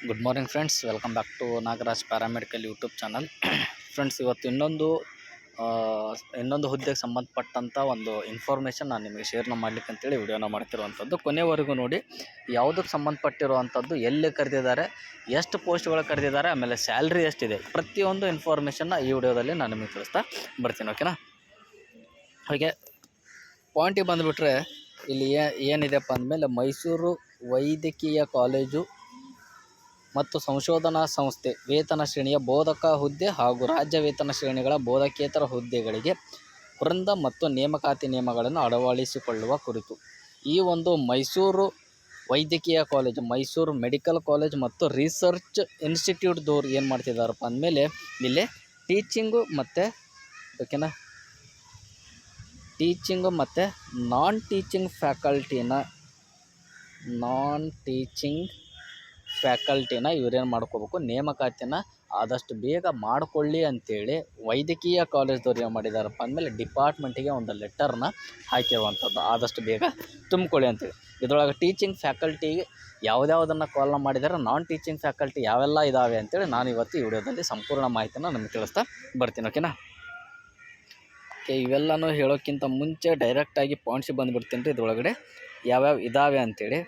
Good morning friends, welcome back to Nagaraj paramedical YouTube channel. Friends, ಇವತ್ತು ಇನ್ನೊಂದು ಹುದ್ದೆಗೆ ಸಂಬಂಧಪಟ್ಟಂಥ ಒಂದು ಇನ್ಫಾರ್ಮೇಷನ್ ನಾನು ನಿಮಗೆ ಶೇರ್ನ ಮಾಡಲಿಕ್ಕೆ ಅಂತೇಳಿ ವಿಡಿಯೋನ ಮಾಡ್ತಿರುವಂಥದ್ದು. ಕೊನೆವರೆಗೂ ನೋಡಿ, ಯಾವುದಕ್ಕೆ ಸಂಬಂಧಪಟ್ಟಿರುವಂಥದ್ದು, ಎಲ್ಲಿ ಕರೆದಿದ್ದಾರೆ, ಎಷ್ಟು ಪೋಸ್ಟ್ಗಳು ಕರೆದಿದ್ದಾರೆ, ಆಮೇಲೆ ಸ್ಯಾಲ್ರಿ ಎಷ್ಟಿದೆ, ಪ್ರತಿಯೊಂದು ಇನ್ಫಾರ್ಮೇಷನ್ನ ಈ ವಿಡಿಯೋದಲ್ಲಿ ನಾನು ನಿಮಗೆ ತಿಳಿಸ್ತಾ ಬರ್ತೀನಿ. ಓಕೆನಾ? ಹಾಗೆ ಪಾಯಿಂಟಿಗೆ ಬಂದುಬಿಟ್ರೆ, ಇಲ್ಲಿ ಏನಿದೆಪ್ಪ ಅಂದಮೇಲೆ ಮೈಸೂರು ವೈದ್ಯಕೀಯ ಕಾಲೇಜು ಮತ್ತು ಸಂಶೋಧನಾ ಸಂಸ್ಥೆ ವೇತನ ಶ್ರೇಣಿಯ ಬೋಧಕ ಹುದ್ದೆ ಹಾಗೂ ರಾಜ್ಯ ವೇತನ ಶ್ರೇಣಿಗಳ ಬೋಧಕೇತರ ಹುದ್ದೆಗಳಿಗೆ ವೃಂದ ಮತ್ತು ನೇಮಕಾತಿ ನಿಯಮಗಳನ್ನು ಅಳವಡಿಸಿಕೊಳ್ಳುವ ಕುರಿತು ಈ ಒಂದು ಮೈಸೂರು ವೈದ್ಯಕೀಯ ಕಾಲೇಜು, ಮೈಸೂರು ಮೆಡಿಕಲ್ ಕಾಲೇಜ್ ಮತ್ತು ರಿಸರ್ಚ್ ಇನ್ಸ್ಟಿಟ್ಯೂಟ್ದವ್ರು ಏನು ಮಾಡ್ತಿದ್ದಾರಪ್ಪ ಅಂದಮೇಲೆ, ಇಲ್ಲಿ ಟೀಚಿಂಗು ಮತ್ತು ಓಕೆನಾ ಟೀಚಿಂಗು ಮತ್ತು ನಾನ್ ಟೀಚಿಂಗ್ ಫ್ಯಾಕಲ್ಟಿನ ಇವರೇನು ಮಾಡ್ಕೋಬೇಕು, ನೇಮಕಾತಿನ ಆದಷ್ಟು ಬೇಗ ಮಾಡಿಕೊಳ್ಳಿ ಅಂಥೇಳಿ ವೈದ್ಯಕೀಯ ಕಾಲೇಜ್ದವ್ರು ಏನು ಮಾಡಿದಾರಪ್ಪ ಅಂದಮೇಲೆ ಡಿಪಾರ್ಟ್ಮೆಂಟಿಗೆ ಒಂದು ಲೆಟರ್ನ ಹಾಕಿರುವಂಥದ್ದು. ಆದಷ್ಟು ಬೇಗ ತುಂಬಿಕೊಳ್ಳಿ ಅಂತೇಳಿ. ಇದರೊಳಗೆ ಟೀಚಿಂಗ್ ಫ್ಯಾಕಲ್ಟಿಗೆ ಯಾವುದ್ಯಾವುದನ್ನು ಕಾಲ್ನ ಮಾಡಿದ್ದಾರೆ, ನಾನ್ ಟೀಚಿಂಗ್ ಫ್ಯಾಕಲ್ಟಿ ಯಾವೆಲ್ಲ ಇದ್ದಾವೆ ಅಂತೇಳಿ ನಾನು ಇವತ್ತು ಈ ವಿಡಿಯೋದಲ್ಲಿ ಸಂಪೂರ್ಣ ಮಾಹಿತಿನ ನಿಮಗೆ ತಿಳಿಸ್ತಾ ಬರ್ತೀನಿ. ಓಕೆನಾ? ಓಕೆ, ಇವೆಲ್ಲನೂ ಹೇಳೋಕ್ಕಿಂತ ಮುಂಚೆ ಡೈರೆಕ್ಟಾಗಿ ಪಾಯಿಂಟ್ಸಿಗೆ ಬಂದುಬಿಡ್ತೀನಿ ರೀ. ಇದರೊಳಗಡೆ ಯಾವ್ಯಾವ ಇದ್ದಾವೆ ಅಂಥೇಳಿ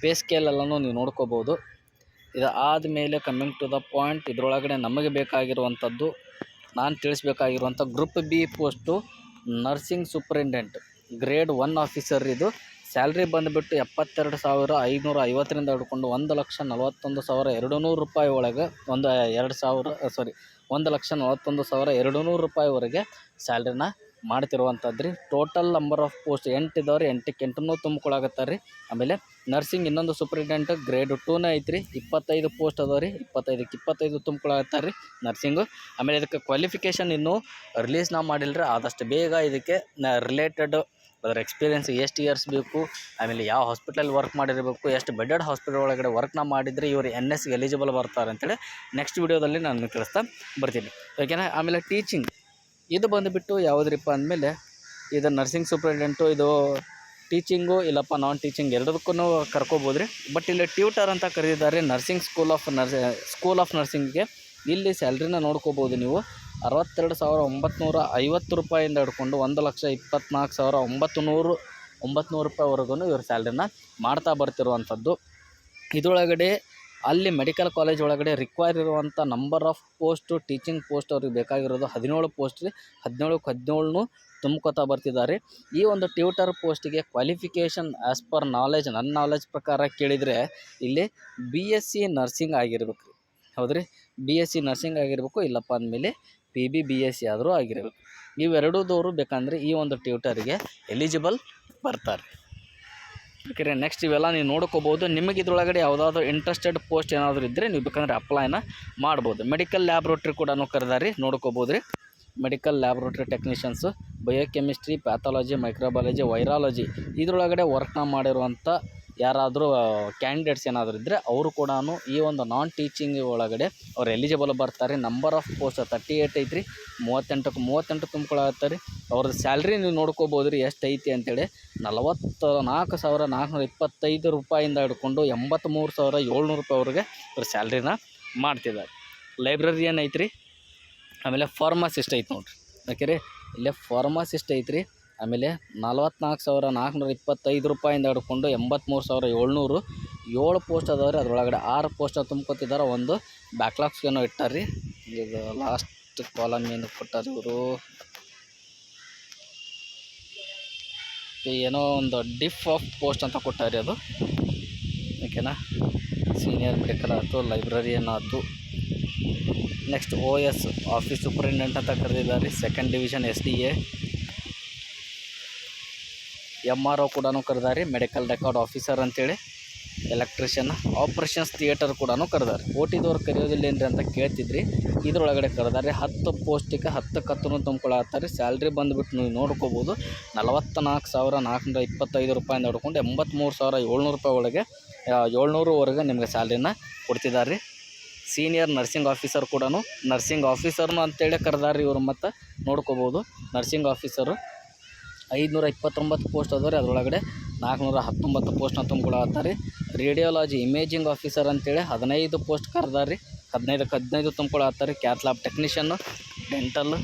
ಪೇ ಸ್ಕೇಲ್ ಎಲ್ಲನೂ ನೀವು ನೋಡ್ಕೋಬೋದು. ಇದು ಆದಮೇಲೆ ಕಮ್ಮಿಂಗ್ ಟು ದ ಪಾಯಿಂಟ್, ಇದರೊಳಗಡೆ ನಮಗೆ ಬೇಕಾಗಿರುವಂಥದ್ದು, ನಾನು ತಿಳಿಸ್ಬೇಕಾಗಿರುವಂಥ group B post nursing superintendent grade 1 officer. ಇದು ಸ್ಯಾಲ್ರಿ ಬಂದುಬಿಟ್ಟು 72,550ರಿಂದ ಹಿಡ್ಕೊಂಡು 1,41,200 ರೂಪಾಯಿ ಒಳಗೆ, 1,41,200 ರೂಪಾಯಿವರೆಗೆ ಸ್ಯಾಲ್ರಿನ ಮಾಡ್ತಿರುವಂಥದ್ದು ರೀ. ಟೋಟಲ್ ನಂಬರ್ ಆಫ್ ಪೋಸ್ಟ್ 8 ಇದಾವೆ ರೀ. 8ಕ್ಕೆ ತುಂಬಿಕೊಳಾಗತ್ತಾರೆ ರೀ. ಆಮೇಲೆ ನರ್ಸಿಂಗ್ ಇನ್ನೊಂದು ಸೂಪರಿಂಟೆಂಡೆಂಟ್ ಗ್ರೇಡ್ 2ನೇ ಐತ್ರಿ. 25 ಪೋಸ್ಟ್ ಅದಾವೆ ರೀ. 25ಕ್ಕೆ 25 ತುಂಬಿಕೊಳಾಗತ್ತಾರೆ ರೀ ನರ್ಸಿಂಗು. ಆಮೇಲೆ ಇದಕ್ಕೆ ಕ್ವಾಲಿಫಿಕೇಷನ್ ಇನ್ನೂ ರಿಲೀಸ್ನ ಮಾಡಿಲ್ಲ ರೀ. ಆದಷ್ಟು ಬೇಗ ಇದಕ್ಕೆ ರಿಲೇಟೆಡ್ ಅದರ ಎಕ್ಸ್ಪೀರಿಯೆನ್ಸ್ ಎಷ್ಟು ಇಯರ್ಸ್ ಬೇಕು, ಆಮೇಲೆ ಯಾವ ಹಾಸ್ಪಿಟಲ್ ವರ್ಕ್ ಮಾಡಿರಬೇಕು, ಎಷ್ಟು ಬೆಡೆಡ್ ಹಾಸ್ಪಿಟಲ್ ಒಳಗಡೆ ವರ್ಕ್ನ ಮಾಡಿದರೆ ಇವರು NSಗೆ ಎಲಿಜಿಬಲ್ ಬರ್ತಾರೆ ಅಂತೇಳಿ ನೆಕ್ಸ್ಟ್ ವಿಡಿಯೋದಲ್ಲಿ ನಾನು ತಿಳಿಸ್ತಾ ಬರ್ತೀನಿ. ಓಕೆನಾ? ಆಮೇಲೆ ಟೀಚಿಂಗ್ ಇದು ಬಂದುಬಿಟ್ಟು ಯಾವುದ್ರಿಪ್ಪ ಅಂದಮೇಲೆ, ಇದು ನರ್ಸಿಂಗ್ ಸೂಪರಿಂಟೆಂಟು, ಇದು ಟೀಚಿಂಗು ಇಲ್ಲಪ್ಪ ನಾನ್ ಟೀಚಿಂಗ್ ಎರಡಕ್ಕೂ ಕರ್ಕೋಬೋದು ರೀ. ಬಟ್ ಇಲ್ಲಿ ಟ್ಯೂಟರ್ ಅಂತ ಕರೆದಿದ್ದಾರೆ ನರ್ಸಿಂಗ್ ಸ್ಕೂಲ್ ಆಫ್ ನರ್ಸಿಂಗ್ಗೆ. ಇಲ್ಲಿ ಸ್ಯಾಲ್ರಿನ ನೋಡ್ಕೋಬೋದು ನೀವು. 62,950 ರೂಪಾಯಿಂದ ಹಿಡ್ಕೊಂಡು 1,24,900 ರೂಪಾಯಿವರೆಗೂ ಇವರು ಸ್ಯಾಲ್ರಿನ ಮಾಡ್ತಾ ಬರ್ತಿರುವಂಥದ್ದು. ಇದರೊಳಗಡೆ ಅಲ್ಲಿ ಮೆಡಿಕಲ್ ಕಾಲೇಜ್ ಒಳಗಡೆ ರಿಕ್ವೈರ್ ಇರುವಂಥ number of post, teaching post ಅವ್ರಿಗೆ ಬೇಕಾಗಿರೋದು 17 ಪೋಸ್ಟ್ ರೀ. 17ನ್ನು ತುಂಬ್ಕೋತಾ ಬರ್ತಿದ್ದಾರೆ. ಈ ಒಂದು ಟ್ಯೂಟರ್ ಪೋಸ್ಟಿಗೆ ಕ್ವಾಲಿಫಿಕೇಷನ್ ಆ್ಯಸ್ ಪರ್ ನಾಲೆಜ್, ನನ್ನ ನಾಲೆಜ್ ಪ್ರಕಾರ ಕೇಳಿದರೆ ಇಲ್ಲಿ BSc ನರ್ಸಿಂಗ್ ಆಗಿರ್ಬೇಕು ರೀ. ಹೌದು ರೀ, BSc ನರ್ಸಿಂಗ್ ಆಗಿರಬೇಕು, ಇಲ್ಲಪ್ಪ ಅಂದಮೇಲೆ PB-BSc ಆದರೂ ಆಗಿರಬೇಕು. ಇವೆರಡೂದವರು ಬೇಕಂದರೆ ಈ ಒಂದು ಟ್ಯೂಟರಿಗೆ ಎಲಿಜಿಬಲ್ ಬರ್ತಾರೆ. ಓಕೆ, ನೆಕ್ಸ್ಟ್ ಇವೆಲ್ಲ ನೀವು ನೋಡ್ಕೋಬೋದು. ನಿಮಗೆ ಇದ್ರೊಳಗಡೆ ಯಾವುದಾದ್ರು ಇಂಟ್ರೆಸ್ಟೆಡ್ ಪೋಸ್ಟ್ ಏನಾದರೂ ಇದ್ದರೆ ನೀವು ಬೇಕಂದರೆ ಅಪ್ಲೈನ ಮಾಡ್ಬೋದು. ಮೆಡಿಕಲ್ ಲ್ಯಾಬ್ರೋಟ್ರಿ ಕೂಡ ಕರೆದಾರಿ, ನೋಡ್ಕೋಬೋದು ರೀ. Medical laboratory technicians, biochemistry, pathology, microbiology, virology ಇದರೊಳಗಡೆ ವರ್ಕ್ನ ಮಾಡಿರುವಂಥ ಯಾರಾದರೂ ಕ್ಯಾಂಡಿಡೇಟ್ಸ್ ಏನಾದರೂ ಇದ್ದರೆ ಅವರು ಕೂಡ ಈ ಒಂದು ನಾನ್ ಟೀಚಿಂಗ್ ಒಳಗಡೆ ಅವ್ರು ಎಲಿಜಿಬಲ್ ಬರ್ತಾರೆ. ನಂಬರ್ ಆಫ್ ಪೋಸ್ಟ್ 38 ಐತ್ರಿ. 38 ತುಂಬ್ಕೊಳತ್ತಾರೆ ರೀ. ಅವ್ರದ್ದು ಸ್ಯಾಲ್ರಿ ನೀವು ನೋಡ್ಕೋಬೋದು ರೀ ಎಷ್ಟು ಐತಿ ಅಂತೇಳಿ. 44,425 ರೂಪಾಯಿಂದ ಹಿಡ್ಕೊಂಡು 83,700 ರೂಪಾಯಿವರೆಗೆ ಅವ್ರ ಸ್ಯಾಲ್ರಿನ ಮಾಡ್ತಿದ್ದಾರೆ. ಲೈಬ್ರರಿಯನ್ ಐತ್ರಿ. ಆಮೇಲೆ ಫಾರ್ಮಸಿಸ್ಟ್ ಐತೆ ನೋಡಿರಿ. ಓಕೆ ರೀ, ಇಲ್ಲೇ ಫಾರ್ಮಸಿಸ್ಟ್ ಐತ್ರಿ. ಆಮೇಲೆ 44,425 ರೂಪಾಯಿಂದ ಹಿಡ್ಕೊಂಡು 83,700 7 ಪೋಸ್ಟ್ ಅದಾವೆ ರೀ. ಅದರೊಳಗಡೆ 6 ಪೋಸ್ಟ ತುಂಬ್ಕೊತಿದ್ದಾರೆ. ಒಂದು ಬ್ಯಾಕ್ಲಾಗ್ಸ್ ಏನೋ ಇಟ್ಟಾರ್ರಿ. ಇದು ಲಾಸ್ಟ್ ಕಾಲಮ್ ಏನು ಕೊಟ್ಟಾರೆ ಇವರು, ಏನೋ ಒಂದು ಡಿಫ್ ಆಫ್ ಪೋಸ್ಟ್ ಅಂತ ಕೊಟ್ಟಾರೆ ಅದು. ಓಕೆನಾ? ಸೀನಿಯರ್ ಮೆಡಿಕಲ್ ಆಯಿತು, ಲೈಬ್ರರಿಯನ್ ಆಯಿತು. ನೆಕ್ಸ್ಟ್ OS ಆಫೀಸ್ ಸೂಪರಿಂಟೆಂಡೆಂಟ್ ಅಂತ ಕರೆದಿದ್ದಾರೆ. 2nd division SDA. MRO ಕೂಡ ಕರೆದಾರೆ, ಮೆಡಿಕಲ್ ರೆಕಾರ್ಡ್ ಆಫೀಸರ್ ಅಂತೇಳಿ. ಎಲೆಕ್ಟ್ರಿಷಿಯನ್, ಆಪ್ರೇಷನ್ಸ್ ಥಿಯೇಟರ್ ಕೂಡ ಕರೆದಾರೆ. OTದವ್ರು ಕರೆಯೋದಿಲ್ಲ ಏನ್ರಿ ಅಂತ ಕೇಳ್ತಿದ್ರಿ. ಇದರೊಳಗಡೆ ಕರೆದಾರೆ. 10 ಪೋಸ್ಟಿಗೆ 10 ತುಂಬ್ಕೊಳತ್ತಾರೆ. ಸ್ಯಾಲ್ರಿ ಬಂದುಬಿಟ್ಟು ನೀವು ನೋಡ್ಕೋಬೋದು 44,425 ರೂಪಾಯಿಂದ ಹಿಡ್ಕೊಂಡು 83,700 ರೂಪಾಯಿ ಒಳಗೆ 700ವರೆಗೆ ನಿಮಗೆ ಸ್ಯಾಲ್ರಿನ ಕೊಡ್ತಿದ್ದಾರೆ ರೀ. ಸೀನಿಯರ್ ನರ್ಸಿಂಗ್ ಆಫೀಸರ್ ಕೂಡ ನರ್ಸಿಂಗ್ ಆಫೀಸರ್ನು ಅಂತೇಳಿ ಕರೆದಾರೆ ಇವರು. ಮತ್ತು ನೋಡ್ಕೋಬೋದು ನರ್ಸಿಂಗ್ ಆಫೀಸರು 529 ಪೋಸ್ಟ್ ಅದಾವೆ ರೀ. ಅದರೊಳಗಡೆ 419 ಪೋಸ್ಟ್ನ ತುಂಬಿಕೊಡತ್ತಾರೆ. ರೇಡಿಯೋಲಾಜಿ ಇಮೇಜಿಂಗ್ ಆಫೀಸರ್ ಅಂತೇಳಿ 15 ಪೋಸ್ಟ್ ಕರೆದಾರ ರೀ. 15 ತುಂಬಿಕೊಡತ್ತಾರೆ. Cath lab technician, dental.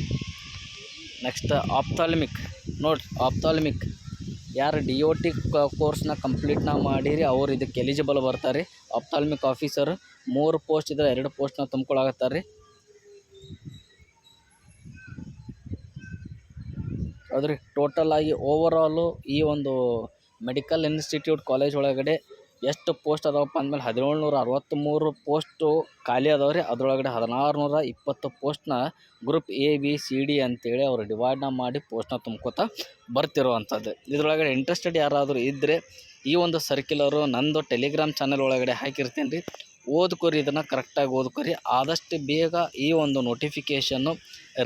Next ಆಪ್ಥಾಲ್ಮಿಕ್ ನೋಡಿರಿ. ಆಪ್ಥಾಲ್ಮಿಕ್ ಯಾರು DOT ಕೋರ್ಸ್ನ ಕಂಪ್ಲೀಟ್ನ ಮಾಡಿರಿ ಅವ್ರು ಇದಕ್ಕೆ ಎಲಿಜಿಬಲ್ ಬರ್ತಾರೆ. ಆಪ್ಥಾಲ್ಮಿಕ್ ಆಫೀಸರ್ 3 ಪೋಸ್ಟ್ ಇದ್ರೆ 2 ಪೋಸ್ಟ್ನ ತುಂಬಿಕೊಳಕತ್ತಾರೆ ರೀ. ಅದ್ರಿ ಟೋಟಲ್ ಆಗಿ ಓವರಾಲು ಈ ಒಂದು ಮೆಡಿಕಲ್ ಇನ್ಸ್ಟಿಟ್ಯೂಟ್ ಕಾಲೇಜ್ ಒಳಗಡೆ ಎಷ್ಟು ಪೋಸ್ಟ್ ಅದಾವಪ್ಪ ಅಂದಮೇಲೆ 1763 ಪೋಸ್ಟು ಖಾಲಿ ಅದಾವೆ ರೀ. ಅದರೊಳಗಡೆ 1620 ಪೋಸ್ಟ್ನ ಗ್ರೂಪ್ ABCD ಅಂತೇಳಿ ಅವರು ಡಿವೈಡ್ನ ಮಾಡಿ ಪೋಸ್ಟ್ನ ತುಂಬ್ಕೋತಾ ಬರ್ತಿರುವಂಥದ್ದು. ಇದರೊಳಗಡೆ ಇಂಟ್ರೆಸ್ಟೆಡ್ ಯಾರಾದರೂ ಇದ್ದರೆ ಈ ಒಂದು ಸರ್ಕ್ಯುಲರು ನಂದು ಟೆಲಿಗ್ರಾಮ್ ಚಾನಲ್ ಒಳಗಡೆ ಹಾಕಿರ್ತೀನಿ ರೀ. ಓದ್ಕೊರಿ, ಇದನ್ನು ಕರೆಕ್ಟಾಗಿ ಓದ್ಕೊರಿ. ಆದಷ್ಟು ಬೇಗ ಈ ಒಂದು ನೋಟಿಫಿಕೇಷನ್ನು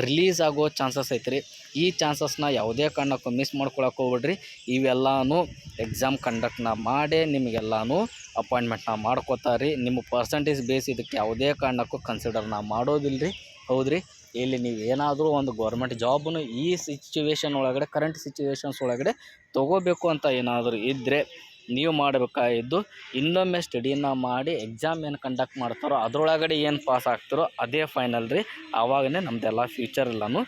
ರಿಲೀಸ್ ಆಗೋ ಚಾನ್ಸಸ್ ಐತೆ ರೀ. ಈ ಚಾನ್ಸಸ್ನ ಯಾವುದೇ ಕಾರಣಕ್ಕೂ ಮಿಸ್ ಮಾಡ್ಕೊಳಕ್ಕೆ ಹೋಗ್ಬೇಡ್ರಿ. ಇವೆಲ್ಲನೂ ಎಕ್ಸಾಮ್ ಕಂಡಕ್ಟ್ನ ಮಾಡೇ ನಿಮಗೆಲ್ಲನೂ ಅಪಾಯಿಂಟ್ಮೆಂಟ್ನ ಮಾಡ್ಕೋತಾರೆ. ನಿಮ್ಮ ಪರ್ಸಂಟೇಜ್ ಬೇಸ್ ಇದಕ್ಕೆ ಯಾವುದೇ ಕಾರಣಕ್ಕೂ ಕನ್ಸಿಡರ್ನ ಮಾಡೋದಿಲ್ಲ ರೀ. ಹೌದು ರೀ. ಇಲ್ಲಿ ನೀವು ಏನಾದರೂ ಒಂದು ಗೌರ್ಮೆಂಟ್ ಜಾಬನ್ನು ಈ ಸಿಚುವೇಶನ್ ಒಳಗಡೆ, ಕರೆಂಟ್ ಸಿಚುವೇಶನ್ಸ್ ಒಳಗಡೆ ತೊಗೋಬೇಕು ಅಂತ ಏನಾದರೂ ಇದ್ದರೆ ನೀವು ಮಾಡಬೇಕಾಗಿದ್ದು ಇನ್ನೊಮ್ಮೆ ಸ್ಟಡಿನ ಮಾಡಿ ಎಕ್ಸಾಮ್ ಏನು ಕಂಡಕ್ಟ್ ಮಾಡ್ತಾರೋ ಅದರೊಳಗಡೆ ಏನು ಪಾಸ್ ಆಗ್ತಾರೋ ಅದೇ ಫೈನಲ್ ರೀ. ಆವಾಗಲೇ ನಮ್ಮದೆಲ್ಲ ಫ್ಯೂಚರ್ ಎಲ್ಲನೂ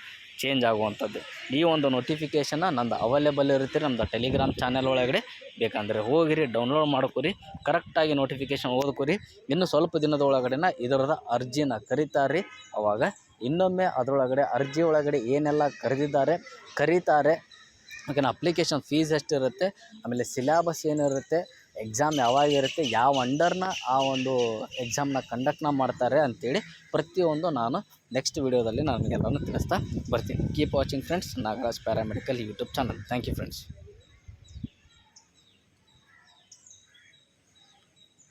ಚೇಂಜ್ ಆಗುವಂಥದ್ದು. ಈ ಒಂದು ನೋಟಿಫಿಕೇಷನ್ನ ನಂದು ಅವೈಲೇಬಲ್ ಇರುತ್ತೆ ನಮ್ಮದು ಟೆಲಿಗ್ರಾಮ್ ಚಾನಲ್ ಒಳಗಡೆ. ಬೇಕಂದರೆ ಹೋಗಿರಿ, ಡೌನ್ಲೋಡ್ ಮಾಡ್ಕೊರಿ, ಕರೆಕ್ಟಾಗಿ ನೋಟಿಫಿಕೇಷನ್ ಓದ್ಕೊರಿ. ಇನ್ನು ಸ್ವಲ್ಪ ದಿನದ ಒಳಗಡೆ ಇದರದ ಅರ್ಜಿನ ಕರೀತಾರೆ. ಆವಾಗ ಇನ್ನೊಮ್ಮೆ ಅದರೊಳಗಡೆ ಅರ್ಜಿ ಒಳಗಡೆ ಏನೆಲ್ಲ ಕರೀತಾರೆ, ಓಕೆನಾ, ಅಪ್ಲಿಕೇಶನ್ ಫೀಸ್ ಎಷ್ಟಿರುತ್ತೆ, ಆಮೇಲೆ ಸಿಲೆಬಸ್ ಏನಿರುತ್ತೆ, ಎಕ್ಸಾಮ್ ಯಾವಾಗಿರುತ್ತೆ, ಯಾವ ಅಂಡರ್ನ ಆ ಒಂದು ಎಕ್ಸಾಮ್ನ ಕಂಡಕ್ಟ್ನ ಮಾಡ್ತಾರೆ ಅಂಥೇಳಿ ಪ್ರತಿಯೊಂದು ನಾನು ನೆಕ್ಸ್ಟ್ ವೀಡಿಯೋದಲ್ಲಿ ನಾನು ನಿಮಗೆಲ್ಲನೂ ತಿಳಿಸ್ತಾ ಬರ್ತೀನಿ. Keep watching friends, Nagaraj paramedical YouTube channel. Thank you friends.